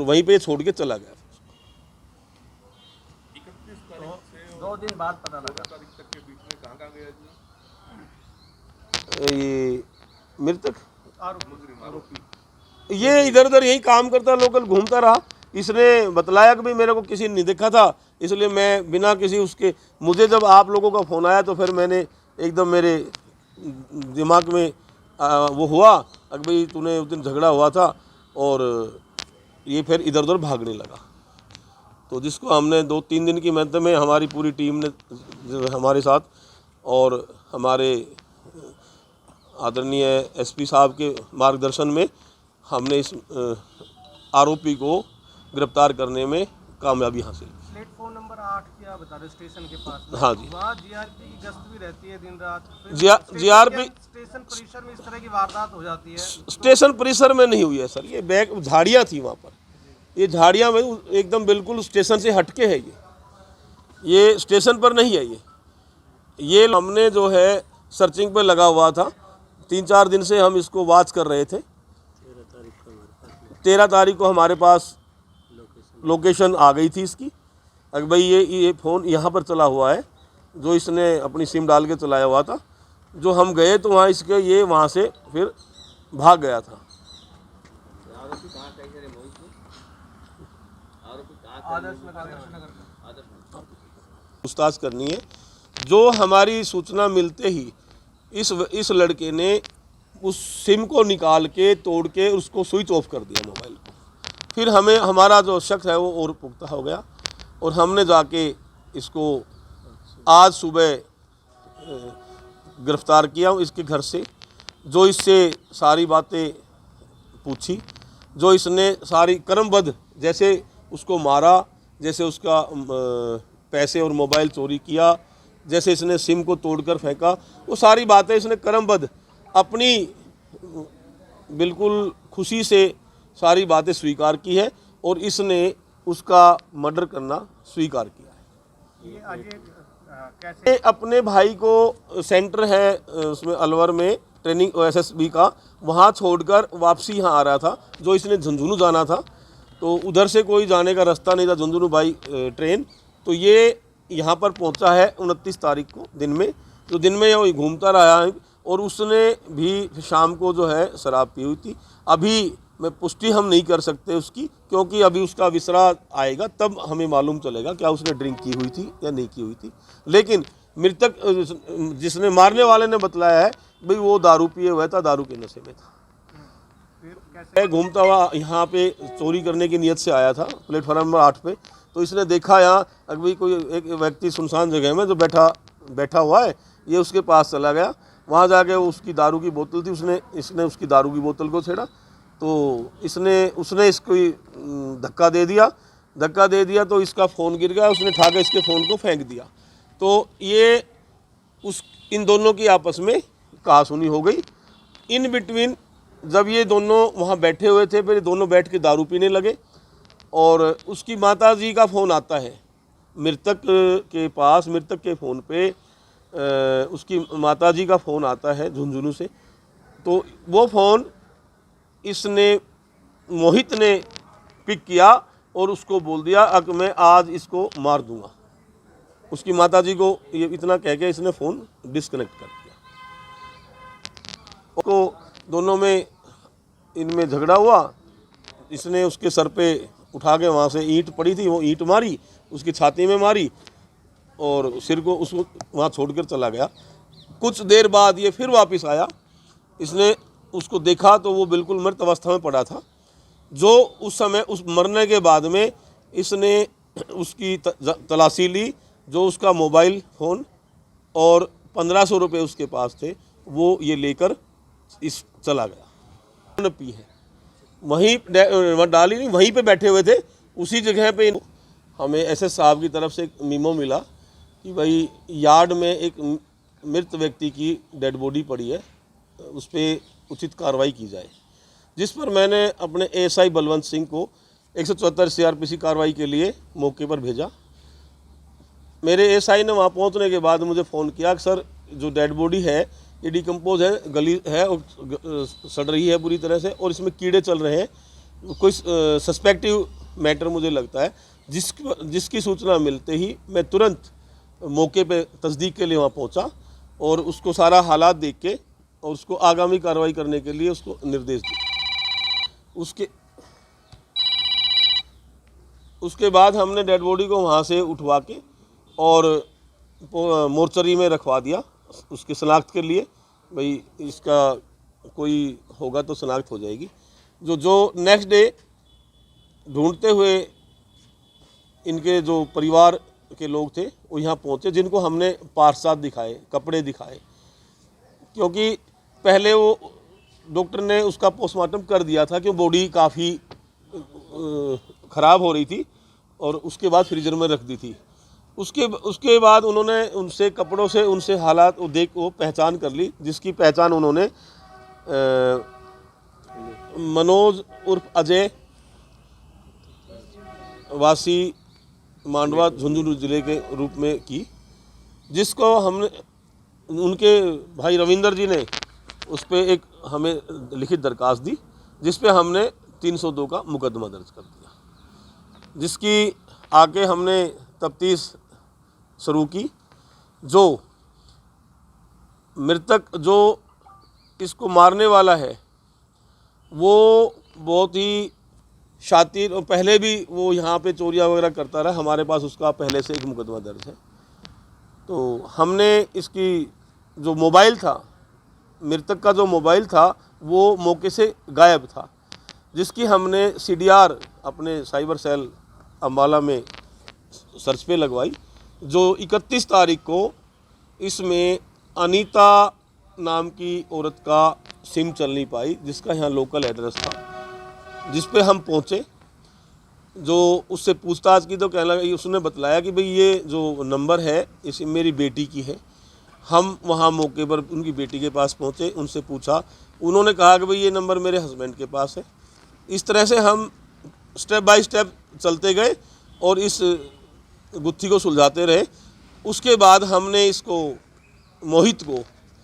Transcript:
और वहीं पे छोड़ के चला गया। 31 तारीख से 2 दिन बाद पता लगा, तारीख तक के बीच में कहाँ गया जी ये मृतक आरोपी? ये इधर उधर यही काम करता, लोकल घूमता रहा। इसने बतलाया कि भाई मेरे को किसी ने नहीं देखा था, इसलिए मैं बिना किसी उसके, मुझे जब आप लोगों का फ़ोन आया तो फिर मैंने एकदम मेरे दिमाग में वो हुआ कि भाई तूने उस दिन झगड़ा हुआ था, और ये फिर इधर उधर भागने लगा। तो जिसको हमने 2-3 दिन की मेहनत में हमारी पूरी टीम ने हमारे साथ, और हमारे आदरणीय एसपी साहब के मार्गदर्शन में हमने इस आरोपी को गिरफ्तार करने में कामयाबी हासिल। प्लेटफॉर्म नंबर 8 की आप बता रहे स्टेशन के पास में, हाँ जी, वहाँ जीआरपी की गश्त भी रहती है दिन रात। जीआरपी स्टेशन परिसर में इस तरह की वारदात हो जाती है? स्टेशन परिसर में नहीं हुई है सर, ये बैक झाड़ियाँ थी वहाँ पर, ये झाड़ियाँ में एकदम बिल्कुल स्टेशन से हटके है, ये स्टेशन पर नहीं है। ये हमने जो है सर्चिंग पे लगा हुआ था, 3-4 दिन से हम इसको वॉच कर रहे थे। 13 तारीख को हमारे पास लोकेशन आ गई थी इसकी, अगर भाई ये फ़ोन यहाँ पर चला हुआ है, जो इसने अपनी सिम डाल के चलाया हुआ था। जो हम गए तो वहाँ इसके ये वहाँ से फिर भाग गया था। पूछताछ करनी है। जो हमारी सूचना मिलते ही इस लड़के ने उस सिम को निकाल के तोड़ के उसको स्विच ऑफ कर दिया मोबाइल को। फिर हमें हमारा जो शक है वो और पुख्ता हो गया, और हमने जाके इसको आज सुबह गिरफ़्तार किया इसके घर से। जो इससे सारी बातें पूछी, जो इसने सारी क्रमबद्ध, जैसे उसको मारा, जैसे उसका पैसे और मोबाइल चोरी किया, जैसे इसने सिम को तोड़कर फेंका, वो सारी बातें इसने क्रमबद्ध अपनी बिल्कुल खुशी से सारी बातें स्वीकार की है, और इसने उसका मर्डर करना स्वीकार किया है। ये आज कैसे? अपने भाई को सेंटर है उसमें अलवर में ट्रेनिंग एसएसबी का, वहाँ छोड़कर वापसी यहाँ आ रहा था। जो इसने झुंझुनू जाना था, तो उधर से कोई जाने का रास्ता नहीं था, झुंझुनू बाई ट्रेन। तो ये यहाँ पर पहुँचा है 29 तारीख को दिन में। तो दिन में ये घूमता रहा है, और उसने भी शाम को जो है शराब पी हुई थी। अभी मैं पुष्टि हम नहीं कर सकते उसकी, क्योंकि अभी उसका विसरा आएगा तब हमें मालूम चलेगा क्या उसने ड्रिंक की हुई थी या नहीं की हुई थी। लेकिन मृतक जिसने मारने वाले ने बतलाया है भाई वो दारू पिए हुआ था, दारू के नशे में था। घूमता हुआ यहाँ पे चोरी करने की नीयत से आया था प्लेटफार्म नंबर 8 पे। तो इसने देखा यहाँ अभी कोई एक व्यक्ति सुनसान जगह में जो बैठा हुआ है, ये उसके पास चला गया। वहाँ जाके उसकी दारू की बोतल थी, इसने उसकी दारू की बोतल को छेड़ा, तो उसने इसको धक्का दे दिया तो इसका फ़ोन गिर गया, उसने उठा के इसके फ़ोन को फेंक दिया। तो ये इन दोनों की आपस में कहासुनी हो गई। इन बिटवीन जब ये दोनों वहाँ बैठे हुए थे, फिर दोनों बैठ के दारू पीने लगे, और उसकी माताजी का फ़ोन आता है मृतक के पास। मृतक के फ़ोन पे उसकी माताजी का फ़ोन आता है झुंझुनू से। तो वो फ़ोन मोहित ने पिक किया और उसको बोल दिया कि मैं आज इसको मार दूंगा। उसकी माताजी को ये इतना कह के इसने फ़ोन डिस्कनेक्ट कर दिया। तो दोनों में इनमें झगड़ा हुआ। इसने उसके सर पे उठा के, वहाँ से ईंट पड़ी थी, वो ईंट मारी, उसकी छाती में मारी, और सिर को उसको वहाँ छोड़कर चला गया। कुछ देर बाद ये फिर वापस आया। इसने उसको देखा तो वो बिल्कुल मृत अवस्था में पड़ा था। जो उस समय उस मरने के बाद में इसने उसकी तलाशी ली। जो उसका मोबाइल फ़ोन और 1500 रुपये उसके पास थे, वो ये लेकर चला गया। पी है वहीं डाली नहीं, वहीं पे बैठे हुए थे उसी जगह पे। हमें एसएस साहब की तरफ से एक मीमो मिला कि भाई यार्ड में एक मृत व्यक्ति की डेड बॉडी पड़ी है, उस पर उचित कार्रवाई की जाए। जिस पर मैंने अपने एएसआई बलवंत सिंह को 174 सीआरपीसी कार्रवाई के लिए मौके पर भेजा। मेरे एएसआई ने वहाँ पहुँचने के बाद मुझे फ़ोन किया कि सर जो डेड बॉडी है ये डिकम्पोज है, गली है और सड़ रही है बुरी तरह से, और इसमें कीड़े चल रहे हैं, कोई सस्पेक्टिव मैटर मुझे लगता है, जिसकी सूचना मिलते ही मैं तुरंत मौके पे तस्दीक के लिए वहाँ पहुँचा और उसको सारा हालात देख के और उसको आगामी कार्रवाई करने के लिए उसको निर्देश दिए। उसके बाद हमने डेड बॉडी को वहाँ से उठवा के और मोर्चरी में रखवा दिया उसकी शनाख्त के लिए, भाई इसका कोई होगा तो शनाख्त हो जाएगी। जो नेक्स्ट डे ढूंढते हुए इनके जो परिवार के लोग थे वो यहाँ पहुँचे, जिनको हमने पार्साद दिखाए, कपड़े दिखाए, क्योंकि पहले वो डॉक्टर ने उसका पोस्टमार्टम कर दिया था कि बॉडी काफ़ी ख़राब हो रही थी और उसके बाद फ्रीजर में रख दी थी। उसके बाद उन्होंने उनसे कपड़ों से उनसे हालात वो पहचान कर ली, जिसकी पहचान उन्होंने मनोज उर्फ अजय वासी मांडवा झुंझुनू ज़िले के रूप में की, जिसको हमने उनके भाई रविंदर जी ने उस पर एक हमें लिखित दरखास्त दी, जिस पे हमने 302 का मुकदमा दर्ज कर दिया, जिसकी आगे हमने तफ्तीश शुरू की। जो मृतक जो इसको मारने वाला है वो बहुत ही शातिर और पहले भी वो यहाँ पे चोरियाँ वगैरह करता रहा, हमारे पास उसका पहले से एक मुकदमा दर्ज है। तो हमने इसकी जो मोबाइल था, मृतक का जो मोबाइल था वो मौके से गायब था, जिसकी हमने CDR अपने साइबर सेल अम्बाला में सर्च पे लगवाई। जो 31 तारीख को इसमें अनीता नाम की औरत का सिम चल नहीं पाई, जिसका यहाँ लोकल एड्रेस था, जिस पे हम पहुँचे। जो उससे पूछताछ की तो कहने लगा, उसने बतलाया कि भाई ये जो नंबर है इस मेरी बेटी की है। हम वहाँ मौके पर उनकी बेटी के पास पहुँचे, उनसे पूछा, उन्होंने कहा कि भाई ये नंबर मेरे हस्बैंड के पास है। इस तरह से हम स्टेप बाय स्टेप चलते गए और इस गुत्थी को सुलझाते रहे। उसके बाद हमने इसको मोहित को